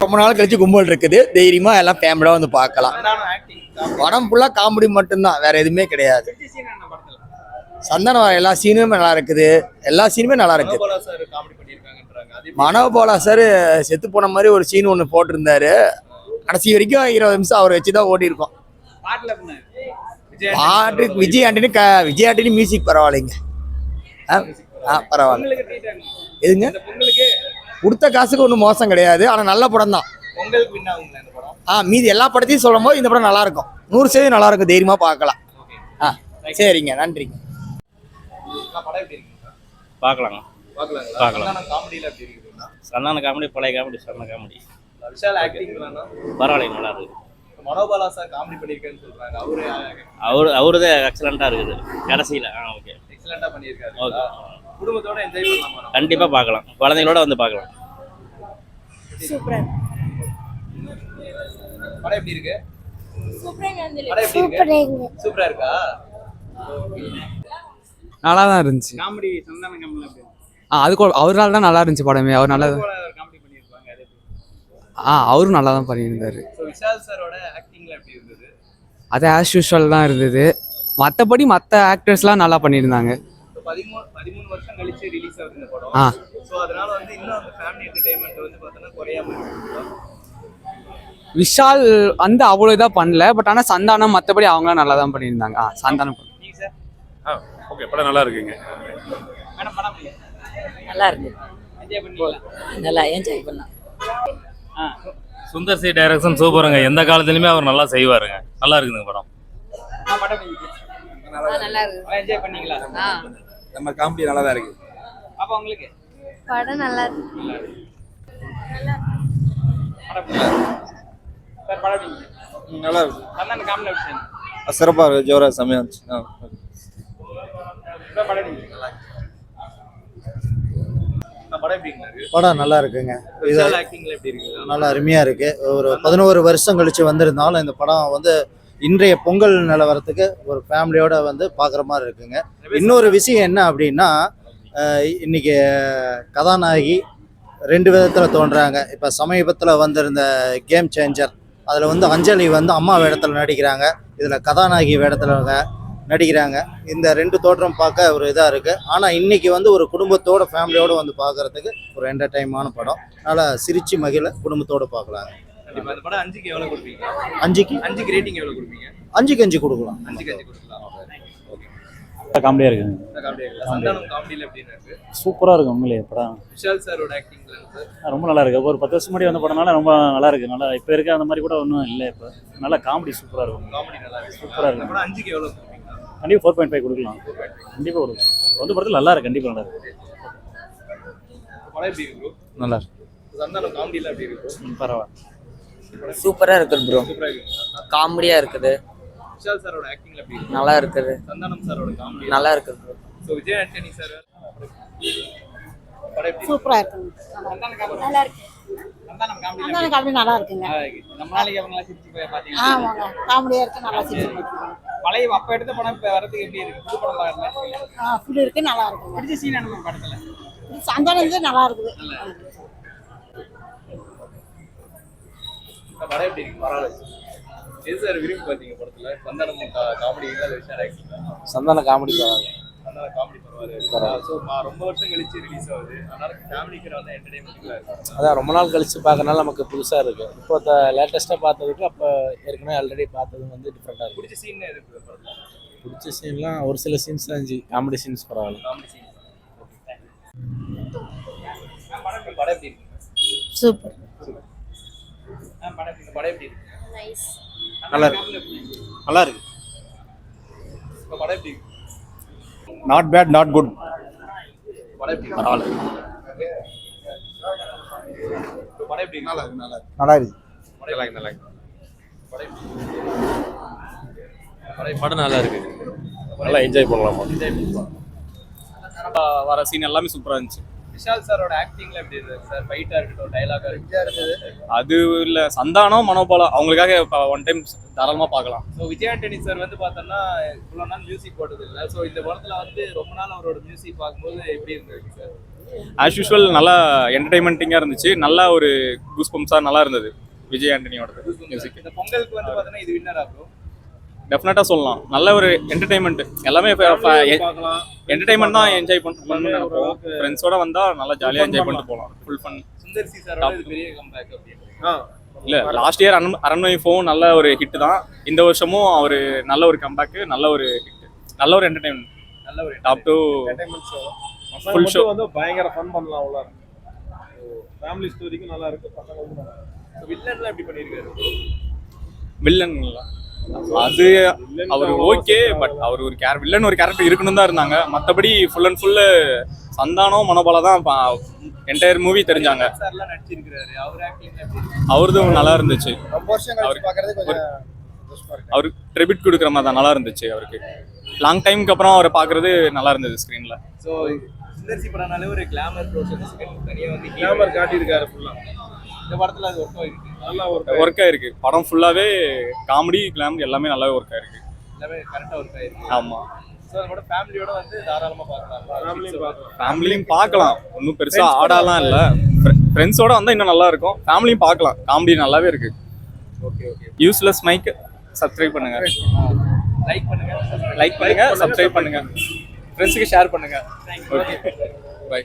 ரொம்ப நாள் கழிச்சு கும்பல் இருக்குது, தைரியமா எல்லாம் ஃபேமிலியா வந்து பார்க்கலாம். படம் ஃபுல்லா காமெடி மட்டும்தான், வேற எதுவுமே கிடையாது. சந்தானம் எல்லா சீனுமே நல்லா இருக்குது, எல்லா சீனுமே நல்லா இருக்குது. மனோபாலா சார் செத்து போன மாதிரி ஒரு சீன் ஒன்று போட்டிருந்தாரு. கடைசி வரைக்கும் 20 நிமிஷம் அவரை வச்சுதான் ஓடி இருக்கோம். பாட்டு விஜய் ஆண்டனி மியூசிக் பரவாயில்லைங்க. பரவாயில்ல. எதுங்க கொடுத்த காசுக்கு ஒன்றும் மோசம் கிடையாது, ஆனால் நல்ல படம் தான். மீதி எல்லா படத்தையும் சொல்லும் போது இந்த படம் நல்லா இருக்கும், 100% நல்லா இருக்கும், தைரியமா பார்க்கலாம். சரிங்க, நன்றிங்க. பார்க்கலாம். சந்தான காமெடி, பழைய காமெடி, சொன்ன காமெடி. பரவாயில்ல, நல்லா இருக்கு. மனோபாலா சார் காமெடி பண்ணியிருக்காருன்னு சொல்றாங்க. அவருதான் எக்ஸலண்டா இருக்குது கடைசியில. ஓகே, எக்ஸலண்டா பண்ணியிருக்காரு. ஓகே, குடும்பத்தோட என்ஜாய் பண்ணலாம். கண்டிப்பா பார்க்கலாம், குழந்தைகளோட வந்து பார்க்கலாம். சூப்பரா. படம் எப்படி இருக்கு? சூப்பரா இருக்கா? நல்லா தான் இருந்துச்சு. காமெடி சந்தான காமெடி எப்படி? அதுக்கு அவரால் தான் நல்லா இருந்துச்சு படமே. அவர் நல்லா காமெடி பண்ணியிருப்பாங்க. அவரும் நல்லா தான் பண்ணியிருந்தாரு. விஷால் சாரோட ஆக்டிங்ல எப்படி இருந்தது? அது ஆஸ் யூஷுவல் தான் இருந்தது. மற்றபடி மற்ற ஆக்டர்ஸ்லாம் நல்லா பண்ணியிருந்தாங்க. 13 வருஷம் கழிச்சு ரிலீஸ் ஆகுது இந்த படம். ஸோ அதனால வந்து இன்னும் அந்த ஃபேமிலி என்டர்டைன்மெண்ட் வந்து பார்த்தோன்னா குறையாம இருக்கு. விஷால் வந்து அவ்வளோ இதாக பண்ணல, பட் ஆனால் சந்தானம் மற்றபடி அவங்களாம் நல்லா தான் பண்ணியிருந்தாங்க. சந்தானம் ஓகே, படம் நல்லா இருக்குங்க. மேடம் படம் நல்லா இருக்கு, என்ஜாய் பண்ணீங்களா? நல்லா என்ஜாய் பண்ணலாம். சுந்தர் சி டைரக்ஷன் சூப்பருங்க. எந்த காலத்துலயுமே அவர் நல்லா செய்வாருங்க. நல்லா இருக்குதுங்க படம். படம் நல்லா இருக்கு, என்ஜாய் பண்ணீங்களா? நம்ம காமெடி நல்லா தான் இருக்கு. அப்ப உங்களுக்கு படம் நல்லா இருக்கு. நல்லா இருக்கு. சந்தான காமெடி ஆப்ஷன் சிறப்பா இருக்கு, ஜோரா செமையா இருந்துச்சு. படம் நல்லா இருக்குங்க. எப்படி இருக்கு? நல்லா அருமையா இருக்கு. ஒரு 11 வருஷம் கழிச்சு வந்திருந்தாலும் இந்த படம் வந்து இன்றைய பொங்கல் நிலவரத்துக்கு ஒரு ஃபேமிலியோட வந்து பார்க்குற மாதிரி இருக்குங்க. இன்னொரு விஷயம் என்ன அப்படின்னா, இன்னைக்கு கதாநாயகி 2 விதத்தில் தோன்றாங்க. இப்போ சமீபத்தில் வந்திருந்த கேம் சேஞ்சர் அதில் வந்து அஞ்சலி வந்து அம்மா வேடத்தில் நடிக்கிறாங்க, இதில் கதாநாயகி வேடத்தில் நடிக்கிறாங்க. இந்த 2 தோற்றம் பார்க்க ஒரு இதாக இருக்குது. ஆனால் இன்றைக்கி வந்து ஒரு குடும்பத்தோட ஃபேமிலியோடு வந்து பார்க்குறதுக்கு ஒரு என்டர்டைன்மான படம். நல்லா சிரித்து மகிழ குடும்பத்தோடு பார்க்கலாங்க. கண்டிப்பா. இந்த படம் 5க்கு எவ்வளவு கொடுப்பீங்க? 5க்கு ரேட்டிங் எவ்வளவு கொடுப்பீங்க? 5க்கு 5 கொடுக்கலாம். 5க்கு 5 கொடுக்கலாம். காமெடியா இருக்குங்க. சந்தானம் காமெடியில எப்படி இருக்கு? சூப்பரா இருக்கு உண்மையிலேயே படம். விஷால் சாரோட ஆக்டிங்ல ரொம்ப நல்லா இருக்கு. ஒரு 10 வருஷம் முன்னாடி வந்த படம்னால ரொம்ப நல்லா இருக்கு. நல்லா இப்போ இருக்க அந்த மாதிரி கூட ஒன்றும் இல்லை. இப்போ நல்லா காமெடி சூப்பரா இருக்கும். காமெடி நல்லா இருக்கு, சூப்பரா இருக்கு. இந்த படம் 5க்கு எவ்வளவு கொடுப்பீங்க? கண்டிப்பாக 4.5 கொடுக்கலாம். கண்டிப்பாக கொடுக்கலாம். வந்து படத்தில் நல்லா இருக்கு, கண்டிப்பாக நல்லா இருக்கு. படம் எப்படி இருக்கு? நல்லா இருக்கு. சந்தானம் காமெடியில எப்படி இருக்கு? பரவாயில்ல, சூப்பரா இருக்குது ப்ரோ. சூப்பரா இருக்கு. காமெடியா இருக்குது. விஷால் சாரோட ஆக்டிங்ல எப்படி இருக்கு? நல்லா இருக்குது. சந்தானம் சாரோட காமெடி நல்லா இருக்குது bro. So Vijay Antony sir படம் எப்படி? சூப்பரா இருக்குங்க. சந்தானம் காமெடி நல்லா இருக்கு. சந்தானம் காமெடி சந்தான காமெடி நல்லா இருக்குங்க. நம்ம நாளைக்கு அவங்கள சிரிச்சு போய் பாத்தீங்க. ஆமாங்க, காமெடியா இருக்கு, நல்லா சிரிச்சு. பழைய அப்ப எடுத்த படம் இப்ப வரதுக்கு எப்படி இருக்கு? புது படம் பாருங்க. ஃபுல் இருக்கு, நல்லா இருக்குங்க. பிடிச்ச சீன் என்ன படத்துல? சந்தானம் நல்லா இருக்குது. படம் எப்படி இருக்கு? பரவாயில்ல. எது சார் விரும்பி பாத்தீங்க படத்துல? சந்தானம் காமெடி இல்ல விஷால் ஆக்டிங்? சந்தான காமெடி பரவாயில்ல. சந்தானம் காமெடி பரவாயில்ல. சோ ரொம்ப வருஷம் கழிச்சு ரிலீஸ் ஆகுது, அதனால ஃபேமிலிக்கு வந்து என்டர்டெயின்மென்ட்ல இருக்கு. அதான் ரொம்ப நாள் கழிச்சு பார்க்கறனால நமக்கு புதுசா இருக்கு. இப்போ லேட்டஸ்டா பார்த்ததுக்கு அப்ப ஏற்கனவே ஆல்ரெடி பார்த்தது வந்து டிஃபரெண்டா இருக்கு. பிடிச்ச சீன் எது படத்துல? பிடிச்ச சீன்லாம் ஒரு சில சீன்ஸ் தான் காமெடி சீன்ஸ் பரவாயில்ல. Comedy scene. படம் எப்படி இருக்கு? சூப்பர். படம் எப்படி இருக்கு? நைஸ். நல்லா இருக்கு. நல்லா இருக்கு. படம் எப்படி இருக்கு? Not bad, not good. படம் எப்படி இருக்கு? பரவாயில்ல. படம் எப்படி இருக்கு? நல்லா இருக்கு. நல்லா இருக்கு. நல்லா இருக்கு. படம் நல்லா இருக்கு. நல்லா என்ஜாய் பண்ணலாமா. வர சீன் எல்லாமே சூப்பரா இருந்துச்சு. விஷால் சாரோட ஆக்டிங்ல எப்படி இருக்கு சார்? ஃபைட்டா இருக்கட்டும், டயலாகா இருக்கட்டும், அது இல்ல சந்தானம் மனோபாலா அவங்களுக்காக ஒன் டைம் தாராளமா பார்க்கலாம். ஸோ விஜய் ஆண்டனி சார் வந்து பார்த்தோம்னா இவ்வளோ நாள் மியூசிக் போட்டது இல்லை. ஸோ இந்த படத்துல வந்து ரொம்ப நாள் அவரோட மியூசிக் பார்க்கும்போது எப்படி இருந்திருக்கு சார்? ஆஸ் யூஷுவல் நல்லா என்டர்டைன்மெண்ட்டிங்காக இருந்துச்சு. நல்லா ஒரு கூஸ்பம்ஸாக நல்லா இருந்தது விஜய் ஆண்டனியோட மியூசிக். இந்த பொங்கலுக்கு வந்து பார்த்தோன்னா இது வின்னர் ஆகும். டெஃபினட்டாக சொல்லலாம். நல்ல ஒரு என்டர்டைன்மெண்ட், எல்லாமே என்டர்டைன்மெண்ட் தான் என்ஜாய் பண்ணணும்னு நினைப்போம். ஃப்ரெண்ட்ஸோட வந்தால் நல்லா ஜாலியாக என்ஜாய் பண்ணிட்டு போகலாம். Full fun. சுந்தர் சி சாரோட இது பெரிய கம்பேக் அப்படின்னு. இல்லை, லாஸ்ட் இயர் அரண்மனை ஃபோன் நல்ல ஒரு ஹிட் தான். இந்த வருஷமும் அவர் நல்ல ஒரு கம்பேக்கு, நல்ல ஒரு ஹிட், நல்ல ஒரு என்டர்டைன்மெண்ட், நல்ல ஒரு டாப் டு ஃபுல் ஷோ. வந்து பயங்கர ஃபன் பண்ணலாம். அவ்வளோ ஃபேமிலி ஸ்டோரிக்கும் நல்லா இருக்கு. பசங்களுக்கும் நல்லா இருக்கு. வில்லன்லாம் எப்படி பண்ணியிருக்காரு? வில்லன்ங்களா? அது அவர் ஓகே, பட் அவர் ஒரு வில்லன் ஒரு கேரக்டர் இருக்கணும் தான் இருந்தாங்க. மற்றபடி full and full Santhanam Manobala தான் என்டையர் மூவி தெரிஞ்சாங்க. சார்லாம் நடிச்சிருக்காரு. அவர் ஆக்டிங் அவரதும் நல்லா இருந்துச்சு. ரொம்ப வருஷம் கழிச்சு பார்க்கறது கொஞ்சம் அவருக்கு ட்ரிபியூட் கொடுக்குற மாதிரி தான் நல்லா இருந்துச்சு. அவருக்கு லாங் டைமுக்கு அப்புறம் அவரை பார்க்கறது நல்லா இருந்தது ஸ்க்ரீனில். ஸோ சுந்தர் சி படம்னாலே ஒரு கிளாமர் ப்ரோஷன்ஸ் தனியாக வந்து கேமரா காட்டியிருக்காரு ஃபுல்லா. இந்த படத்தில் அது ஒர்க் ஆகிருக்கு. நல்லா ஒர்க் ஆயிருக்கு. படம் ஃபுல்லாகவே காமெடி கிளாமர் எல்லாமே நல்லா ஒர்க் ஆயிருக்கு. எல்லாமே கரெக்டாக ஒர்க் ஆகிருக்கு. ஆமாம். ஸோ அதோட ஃபேமிலியோட வந்து தாராளமாக பார்க்கலாம். ஃபேமிலியும் பார்க்கலாம். ஒன்றும் பெருசாக ஆடாலாம் இல்லை. ஃப்ரெண்ட்ஸோட வந்தால் இன்னும் நல்லா இருக்கும். ஃபேமிலியும் பார்க்கலாம். காமெடி நல்லாவே இருக்கு. Okay okay. Useless mic subscribe பண்ணுங்க, லைக் பண்ணுங்க, சப்ஸ்கிரைப் பண்ணுங்க, ஃப்ரெண்ட்ஸுக்கு ஷேர் பண்ணுங்க. Okay, by.